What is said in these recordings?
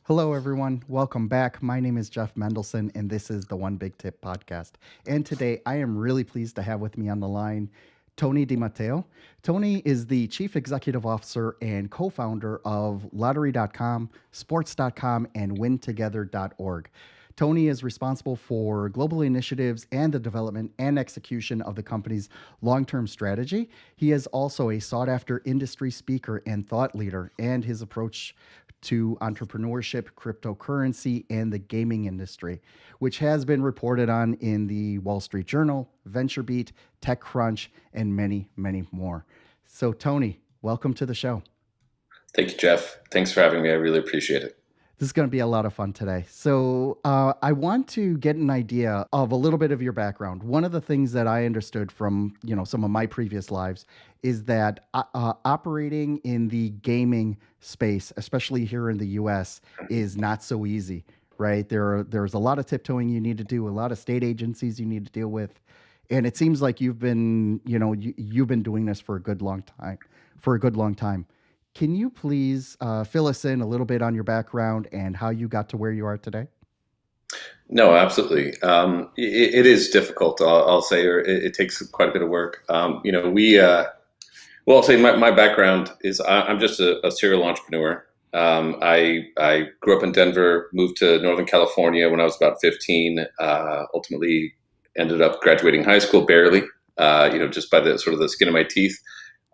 Hello, everyone. Welcome back. My name is Jeff Mendelson, and this is the One Big Tip podcast. And today I am really pleased to have with me on the line Tony DiMatteo. Tony is the Chief Executive Officer and co founder of Lottery.com, Sports.com, and WinTogether.org. Tony is responsible for global initiatives and the development and execution of the company's long term strategy. He is also a sought after industry speaker and thought leader, and his approach to entrepreneurship, cryptocurrency, and the gaming industry, which has been reported on in the Wall Street Journal, VentureBeat, TechCrunch, and many, many more. So, Tony, welcome to the show. Thank you, Jeff. Thanks for having me. I really appreciate it. This is going to be a lot of fun today. So, I want to get an idea of a little bit of your background. One of the things that I understood from some of my previous lives is that operating in the gaming space, especially here in the U.S., is not so easy. Right? There's a lot of tiptoeing you need to do, a lot of state agencies you need to deal with, and it seems like you've been you've been doing this for a good long time. Can you please fill us in a little bit on your background and how you got to where you are today? No, absolutely. It is difficult, I'll say, or it takes quite a bit of work. I'll say my background is I'm just a serial entrepreneur. I grew up in Denver, moved to Northern California when I was about 15. Ultimately, ended up graduating high school barely. Just by the sort of the skin of my teeth.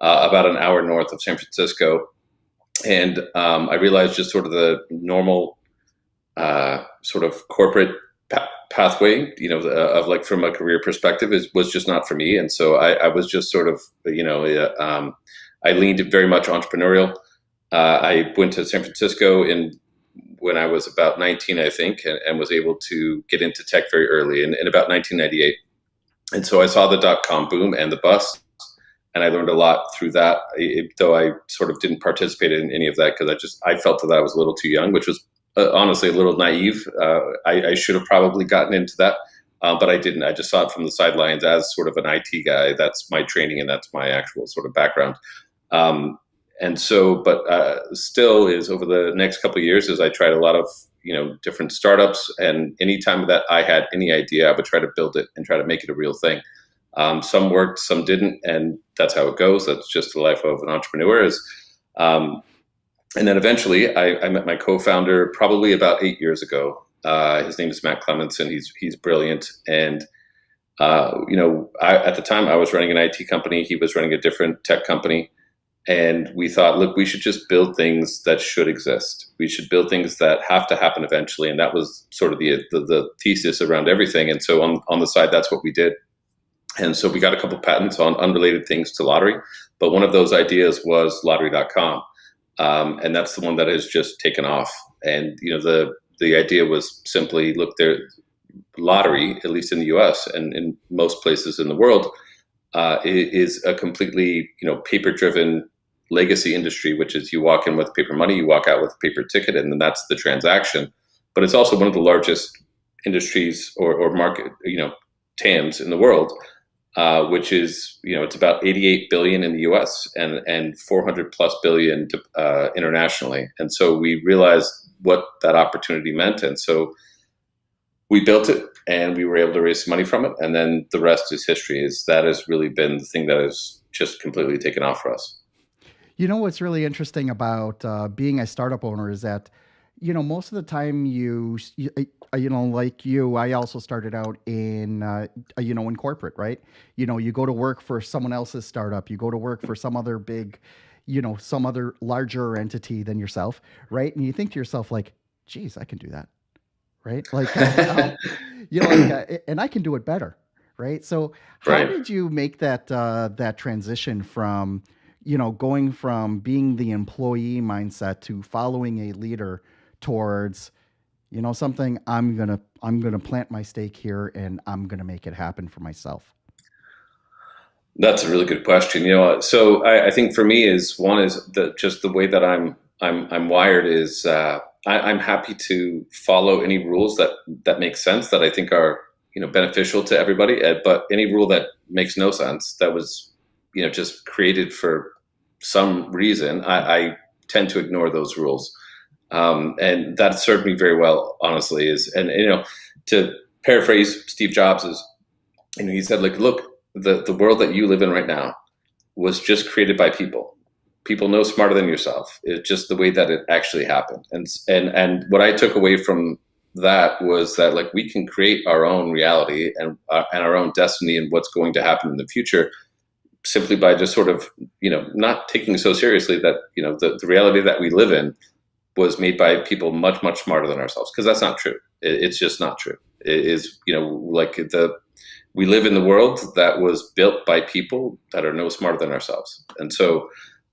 About an hour north of San Francisco. And I realized just sort of the normal sort of corporate pathway, of like from a career perspective was just not for me. And so I was just sort of, I leaned very much entrepreneurial. I went to San Francisco when I was about 19, I think, and was able to get into tech very early in about 1998. And so I saw the dot-com boom and the bust. And I learned a lot through that, though I sort of didn't participate in any of that because I felt that I was a little too young, which was honestly a little naive. I should have probably gotten into that, but I didn't. I just saw it from the sidelines as sort of an IT guy. That's my training and that's my actual sort of background. Still is over the next couple of years as I tried a lot of different startups, and anytime that I had any idea, I would try to build it and try to make it a real thing. Some worked, some didn't, and that's how it goes. That's just the life of an entrepreneur. And then eventually, I met my co-founder probably about 8 years ago. His name is Matt Clementson. He's brilliant, and at the time I was running an IT company. He was running a different tech company, and we thought, look, we should just build things that should exist. We should build things that have to happen eventually, and that was sort of the thesis around everything. And so on the side, that's what we did. And so we got a couple patents on unrelated things to lottery, but one of those ideas was Lottery.com, and that's the one that has just taken off. And the idea was simply, look, lottery, at least in the U.S. and in most places in the world, is a completely paper-driven legacy industry, which is you walk in with paper money, you walk out with a paper ticket, and then that's the transaction. But it's also one of the largest industries or market TAMs in the world. Which is, it's about 88 billion in the US and 400 plus billion internationally. And so we realized what that opportunity meant. And so we built it and we were able to raise some money from it. And then the rest is history. That has really been the thing that has just completely taken off for us. What's really interesting about being a startup owner is that most of the time like you, I also started out in corporate, right? You go to work for someone else's startup, you go to work for some other big, some other larger entity than yourself, right? And you think to yourself like, geez, I can do that, right? Like, and I can do it better, right? So how Right. did you make that transition from, going from being the employee mindset to following a leader towards something I'm gonna plant my stake here and I'm gonna make it happen for myself? That's a really good question. So I think for me is just the way that I'm wired is I'm happy to follow any rules that make sense that I think are beneficial to everybody. But any rule that makes no sense, that was just created for some reason, I tend to ignore those rules. And that served me very well, honestly. And to paraphrase Steve Jobs, is he said, like, look, the world that you live in right now was just created by people. People no smarter than yourself. It's just the way that it actually happened. And what I took away from that was that, like, we can create our own reality and our own destiny and what's going to happen in the future, simply by just sort of not taking so seriously that the reality that we live in was made by people much smarter than ourselves, because that's not true. It's just not true. It is, we live in the world that was built by people that are no smarter than ourselves. And so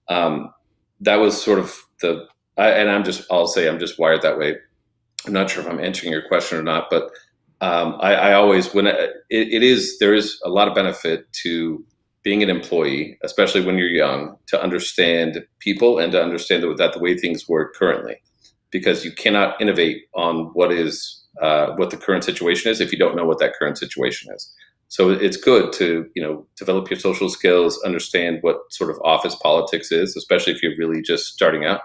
that was sort of I'll say I'm just wired that way. I'm not sure if I'm answering your question or not, but I always, there is a lot of benefit to being an employee, especially when you're young, to understand people and to understand that the way things work currently, because you cannot innovate on what the current situation is if you don't know what that current situation is. So it's good to develop your social skills, understand what sort of office politics is, especially if you're really just starting out,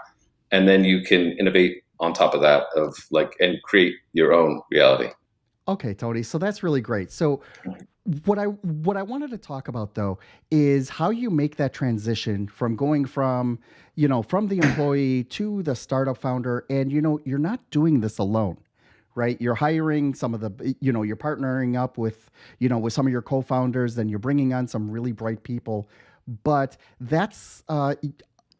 and then you can innovate on top of that and create your own reality. Okay, Tony. So that's really great. So what I wanted to talk about though is how you make that transition from going from from the employee to the startup founder, and you're not doing this alone, right? You're hiring some of the you're partnering up with with some of your co-founders, then you're bringing on some really bright people, but that's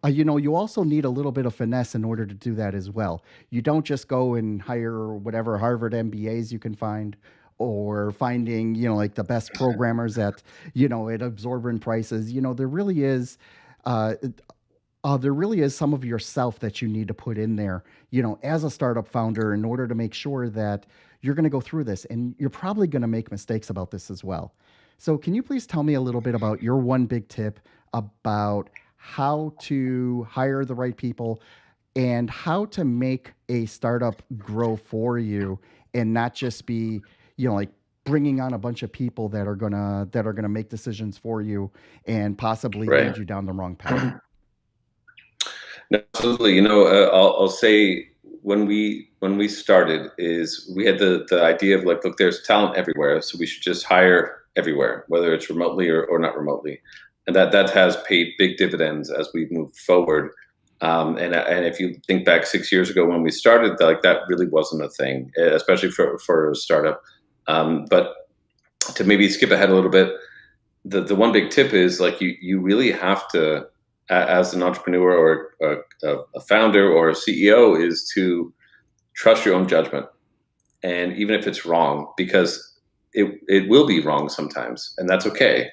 you also need a little bit of finesse in order to do that as well. You don't just go and hire whatever Harvard MBAs you can find, or finding, like the best programmers at absorbent prices. Uh, there really is some of yourself that you need to put in there, as a startup founder, in order to make sure that you're going to go through this, and you're probably going to make mistakes about this as well. So can you please tell me a little bit about your one big tip about how to hire the right people and how to make a startup grow for you, and not just be, like bringing on a bunch of people that are gonna make decisions for you and possibly Right. lead you down the wrong path. No, absolutely. I'll say, when we started, is we had the idea of, like, look, there's talent everywhere, so we should just hire everywhere, whether it's remotely or not remotely, and that has paid big dividends as we've moved forward. And if you think back 6 years ago when we started, like, that really wasn't a thing, especially for a startup. But to maybe skip ahead a little bit, the one big tip is, like, you really have to, as an entrepreneur or a founder or a CEO, is to trust your own judgment, and even if it's wrong, because it will be wrong sometimes, and that's okay.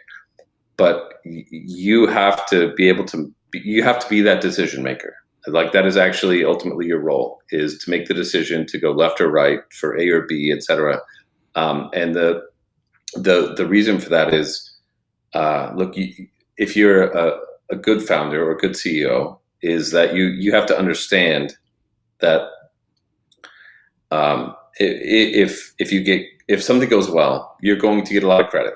But you have to be able to you have to be that decision maker. Like, that is actually ultimately your role, is to make the decision to go left or right for A or B, etc. And the reason for that is, look, if you're a good founder or a good CEO, is that you have to understand that, if something goes well, you're going to get a lot of credit.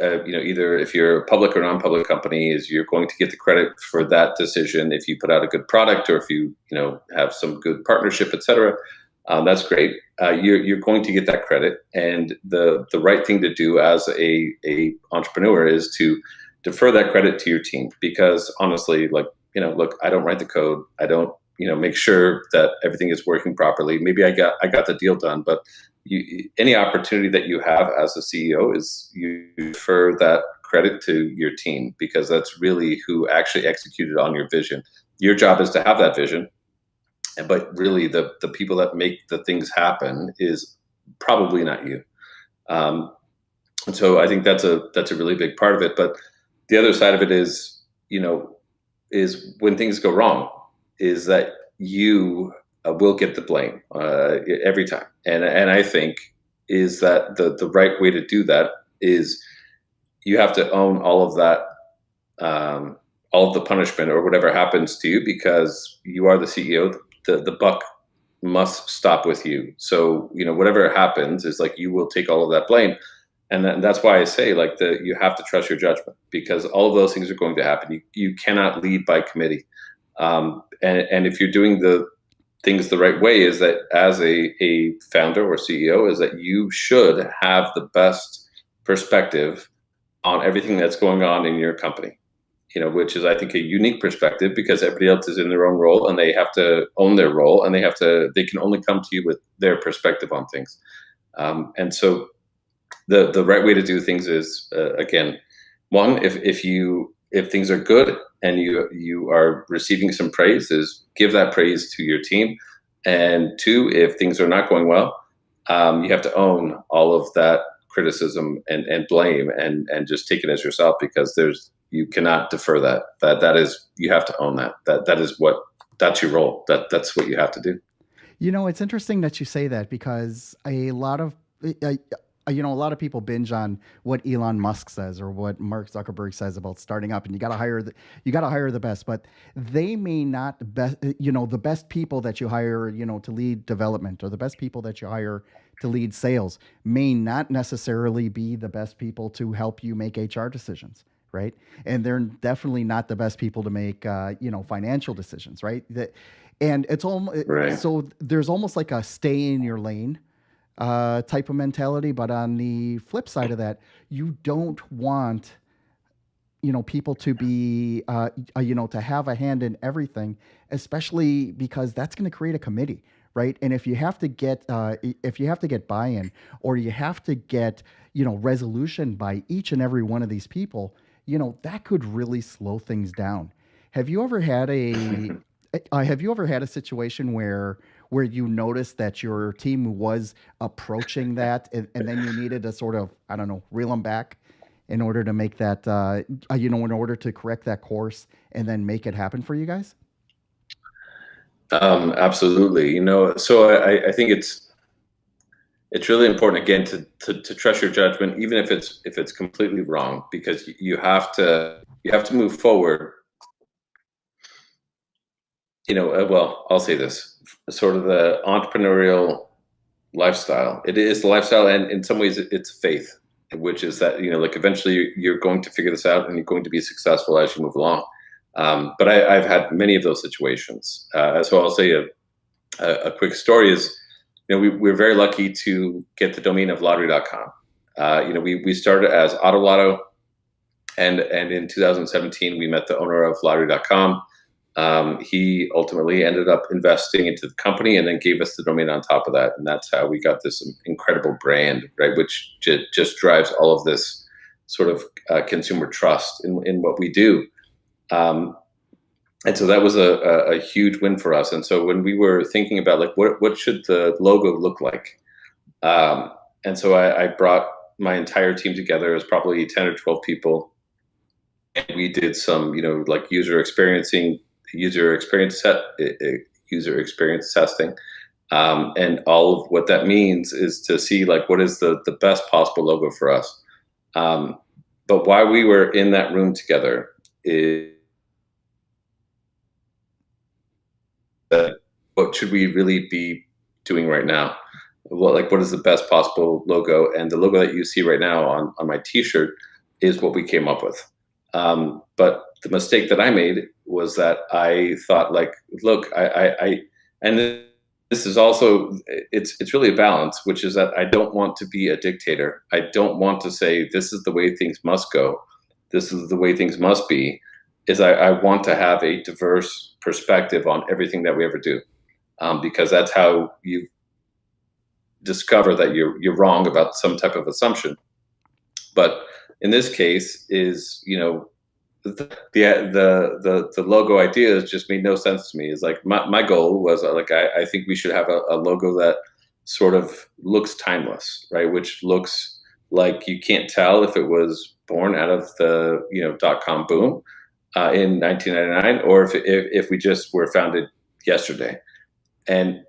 Either if you're a public or non-public company, is you're going to get the credit for that decision if you put out a good product, or if you have some good partnership, etc. That's great. You're going to get that credit, and the right thing to do as a entrepreneur is to defer that credit to your team, because honestly, like, look, I don't write the code. I don't make sure that everything is working properly. Maybe I got the deal done, but any opportunity that you have as a CEO, is you defer that credit to your team, because that's really who actually executed on your vision. Your job is to have that vision, but really the people that make the things happen is probably not you. And so I think that's a really big part of it. But the other side of it is, is when things go wrong, is that you will get the blame every time. And I think is that the right way to do that is you have to own all of that, all of the punishment or whatever happens to you, because you are the CEO. The buck must stop with you. So whatever happens is, like, you will take all of that blame. And that's why I say, like, you have to trust your judgment, because all of those things are going to happen. You cannot lead by committee. And if you're doing things the right way is that as a founder or CEO is that you should have the best perspective on everything that's going on in your company, which is, I think, a unique perspective because everybody else is in their own role and they have to own their role and they can only come to you with their perspective on things. And so the right way to do things is, again, one, if things are good and you are receiving some praise, is give that praise to your team. And two, if things are not going well, you have to own all of that criticism and blame and just take it as yourself, because you cannot defer that. That is, you have to own that. That's your role. That's what you have to do. It's interesting that you say that because a lot of people binge on what Elon Musk says or what Mark Zuckerberg says about starting up, and you got to hire the best, but they may not the best people that you hire, to lead development, or the best people that you hire to lead sales may not necessarily be the best people to help you make HR decisions, right? And they're definitely not the best people to make financial decisions, right? And it's almost Right. so there's almost like a stay in your lane type of mentality. But on the flip side of that, you don't want people to be to have a hand in everything, especially because that's going to create a committee, right? And if you have to get buy-in, or you have to get resolution by each and every one of these people, that could really slow things down. Have you ever had a situation where you noticed that your team was approaching that, and then you needed to sort of, I don't know, reel them back in order to make that in order to correct that course and then make it happen for you guys? Absolutely. So I think it's really important, again, to trust your judgment, even if it's completely wrong, because you have to move forward. Well, I'll say this, sort of the entrepreneurial lifestyle. It is the lifestyle, and in some ways it's faith, which is that, like, eventually you're going to figure this out and you're going to be successful as you move along. But I've had many of those situations. So I'll say a quick story is, we're very lucky to get the domain of lottery.com. We started as Autolotto, and in 2017 we met the owner of lottery.com. He ultimately ended up investing into the company and then gave us the domain on top of that. And that's how we got this incredible brand, right? Which just drives all of this sort of consumer trust in what we do. And so that was a huge win for us. And so when we were thinking about, like, what should the logo look like? And so I brought my entire team together. It was probably 10 or 12 people. And we did some, like user experience testing. And all of what that means is to see, like, what is the best possible logo for us. But while we were in that room together, what should we really be doing right now? What is the best possible logo? And the logo that you see right now on my T-shirt is what we came up with. But the mistake that I made was that I thought, like, look, and this is also, it's really a balance, which is that I don't want to be a dictator. I don't want to say, this is the way things must go, this is the way things must be. I want to have a diverse perspective on everything that we ever do, because that's how you discover that you're wrong about some type of assumption. But in this case, is the logo ideas just made no sense to me. Is like my goal was, like, I think we should have a logo that sort of looks timeless, right? Which looks like you can't tell if it was born out of the .com boom in 1999, or if we just were founded yesterday. And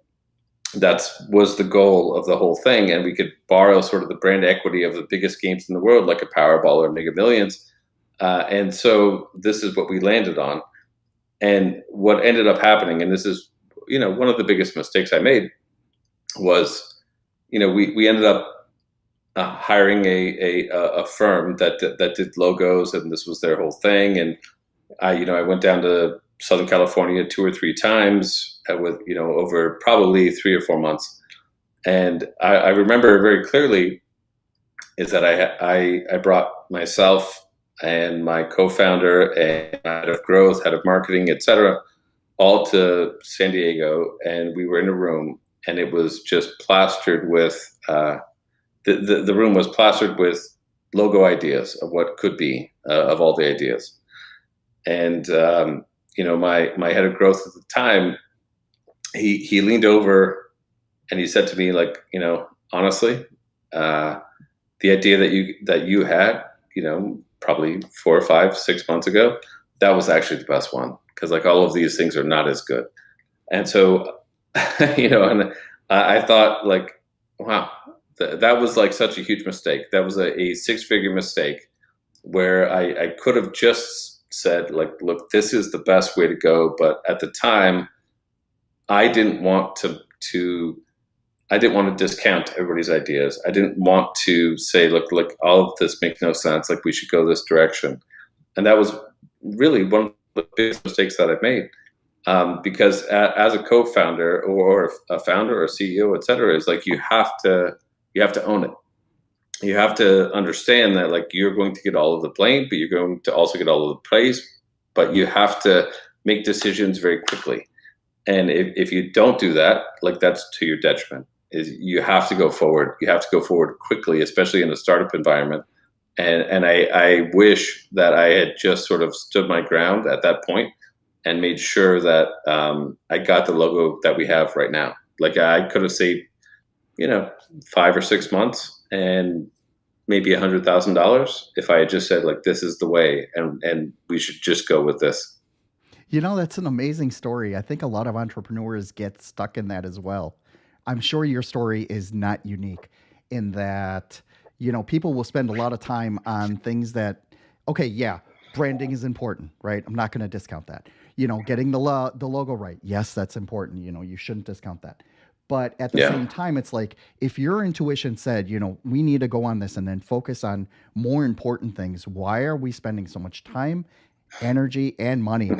that was the goal of the whole thing. And we could borrow sort of the brand equity of the biggest games in the world, like a Powerball or Mega Millions. And so this is what we landed on. And what ended up happening, and this is, one of the biggest mistakes I made, was, we ended up hiring a firm that did logos, and this was their whole thing. And I went down to Southern California 2 or 3 times with, over probably 3 or 4 months. And I remember very clearly is that I brought myself and my co-founder and head of growth, head of marketing, etc., all to San Diego, and we were in a room, and it was just plastered with the room was plastered with logo ideas of what could be of all the ideas. And my head of growth at the time, he leaned over and he said to me, like, honestly, the idea that you had, probably 4 or 5, 6 months ago, that was actually the best one, because like all of these things are not as good. And so, and I thought, like, wow, that was like such a huge mistake. That was a 6-figure mistake where I could have just said, like, look, this is the best way to go. But at the time, I didn't want to discount everybody's ideas. I didn't want to say, look, all of this makes no sense. Like, we should go this direction. And that was really one of the biggest mistakes that I've made. Because as a co-founder or a founder or CEO, et cetera, is like, you have to own it. You have to understand that, like, you're going to get all of the blame, but you're going to also get all of the praise. But you have to make decisions very quickly. And if you don't do that, like, that's to your detriment. Is you have to go forward. You have to go forward quickly, especially in a startup environment. And I wish that I had just sort of stood my ground at that point and made sure that I got the logo that we have right now. Like, I could have saved, 5 or 6 months and maybe $100,000 if I had just said, like, this is the way, and we should just go with this. That's an amazing story. I think a lot of entrepreneurs get stuck in that as well. I'm sure your story is not unique in that, people will spend a lot of time on things that, okay, yeah, branding is important, right? I'm not going to discount that. Getting the logo right. Yes, that's important. You shouldn't discount that. But at the same time, it's like, if your intuition said, we need to go on this and then focus on more important things, why are we spending so much time, energy, and money,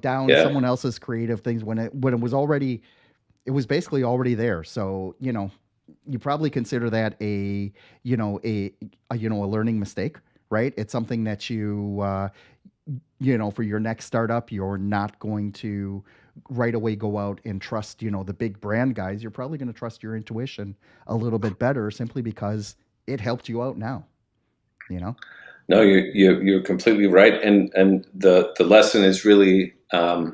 down someone else's creative things when it was basically already there? So, you probably consider that a learning mistake, right? It's something that for your next startup, you're not going to right away go out and trust, the big brand guys. You're probably going to trust your intuition a little bit better, simply because it helped you out now, No, you're completely right. And the lesson is really, as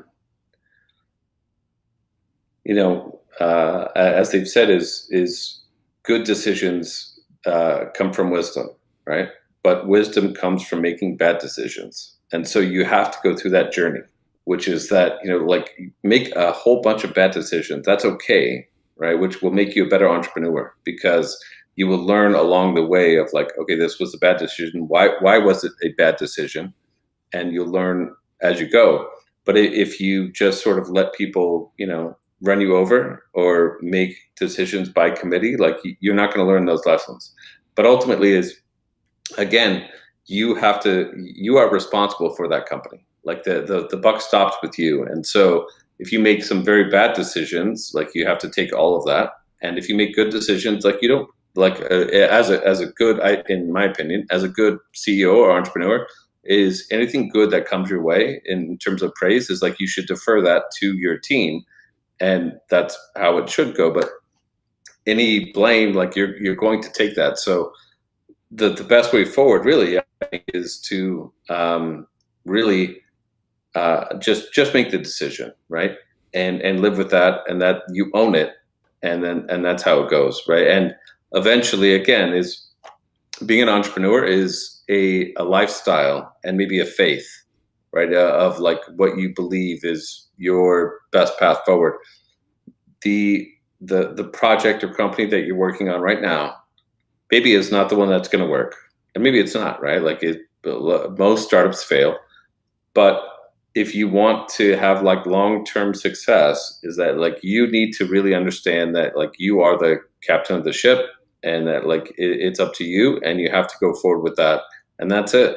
they've said, is good decisions come from wisdom, right? But wisdom comes from making bad decisions. And so you have to go through that journey, which is that, like, make a whole bunch of bad decisions. That's okay, right? Which will make you a better entrepreneur, because you will learn along the way of, like, okay, this was a bad decision. Why was it a bad decision? And you'll learn as you go. But if you just sort of let people, run you over or make decisions by committee, like, you're not going to learn those lessons. But ultimately is, again, you are responsible for that company. Like, the buck stops with you. And so if you make some very bad decisions, like, you have to take all of that. And if you make good decisions, like, you don't, like, as a good, in my opinion, as a good CEO or entrepreneur, is anything good that comes your way in terms of praise is, like, you should defer that to your team. And that's how it should go. But any blame, like, you're going to take that. So the best way forward, really, I think, is to really just make the decision, right? And live with that, and that you own it, and that's how it goes, right? And eventually, again, is being an entrepreneur is a lifestyle and maybe a faith, right? Of, like, what you believe is your best path forward. The project or company that you're working on right now maybe is not the one that's going to work, and maybe it's not, right? Like, most startups fail, but if you want to have, like, long-term success, is that, like, you need to really understand that, like, you are the captain of the ship, and that, like, it's up to you, and you have to go forward with that, and that's it.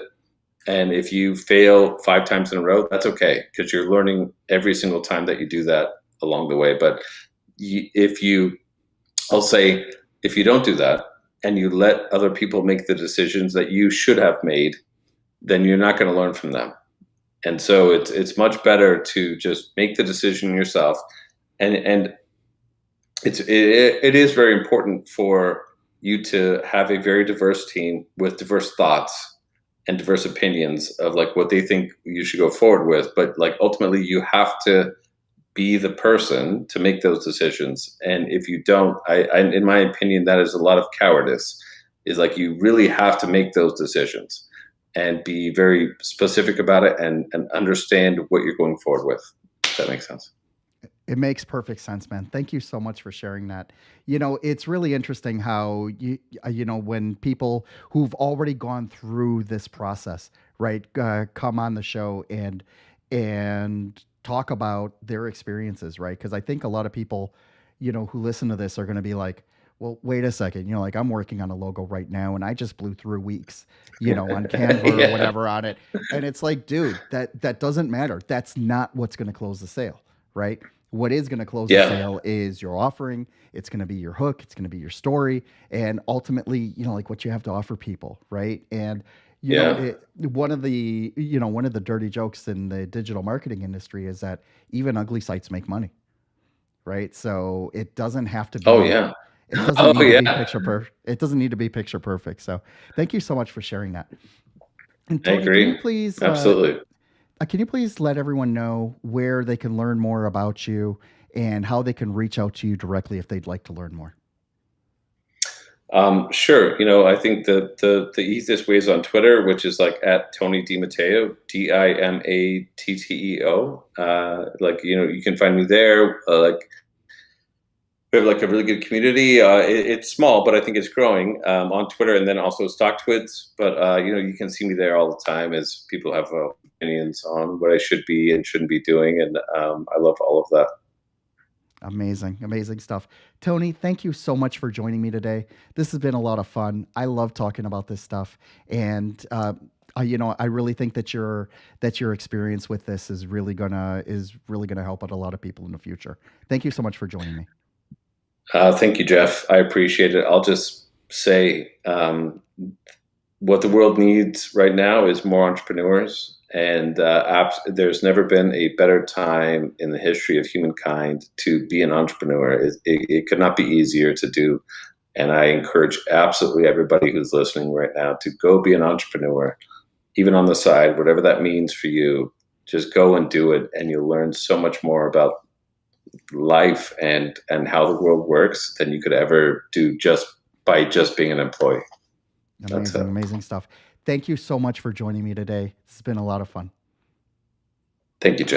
And if you fail 5 times in a row, that's okay, because you're learning every single time that you do that along the way. But if you, I'll say, if you don't do that and you let other people make the decisions that you should have made, then you're not going to learn from them. And so it's much better to just make the decision yourself. And it is very important for you to have a very diverse team with diverse thoughts and diverse opinions of like what they think you should go forward with. But like ultimately, you have to be the person to make those decisions. And if you don't, in my opinion, that is a lot of cowardice. Is like you really have to make those decisions and be very specific about it and understand what you're going forward with. If that makes sense. It makes perfect sense, man. Thank you so much for sharing that. It's really interesting how when people who've already gone through this process, right, come on the show and talk about their experiences, right? Because I think a lot of people, who listen to this are going to be like, well, wait a second, like I'm working on a logo right now and I just blew through weeks, on Canva or Yeah, whatever on it. And it's like, dude, that doesn't matter. That's not what's going to close the sale, right? What is going to close the yeah, sale is your offering. It's going to be your hook. It's going to be your story. And ultimately, like what you have to offer people, right? And, yeah, one of the dirty jokes in the digital marketing industry is that even ugly sites make money, right? So oh yeah, it doesn't oh need to be yeah. it doesn't need to be picture perfect. So thank you so much for sharing that. And I Tony, agree, absolutely. can you please let everyone know where they can learn more about you and how they can reach out to you directly if they'd like to learn more? Sure. I think the easiest way is on Twitter, which is like at Tony DiMatteo, DiMatteo. Like you can find me there. Like we have like a really good community. It's small, but I think it's growing on Twitter, and then also StockTwits. But you can see me there all the time as people have opinions on what I should be and shouldn't be doing, and I love all of that. Amazing, amazing stuff. Tony, thank you so much for joining me today. This has been a lot of fun. I love talking about this stuff, and I really think that your experience with this is really gonna help out a lot of people in the future. Thank you so much for joining me. Thank you, Jeff. I appreciate it. I'll just say what the world needs right now is more entrepreneurs. And there's never been a better time in the history of humankind to be an entrepreneur. It could not be easier to do. And I encourage absolutely everybody who's listening right now to go be an entrepreneur, even on the side, whatever that means for you. Just go and do it, and you'll learn so much more about life and how the world works than you could ever do just being an employee. That's Amazing, it. amazing stuff. Thank you so much for joining me today. This has been a lot of fun. Thank you, Jeff.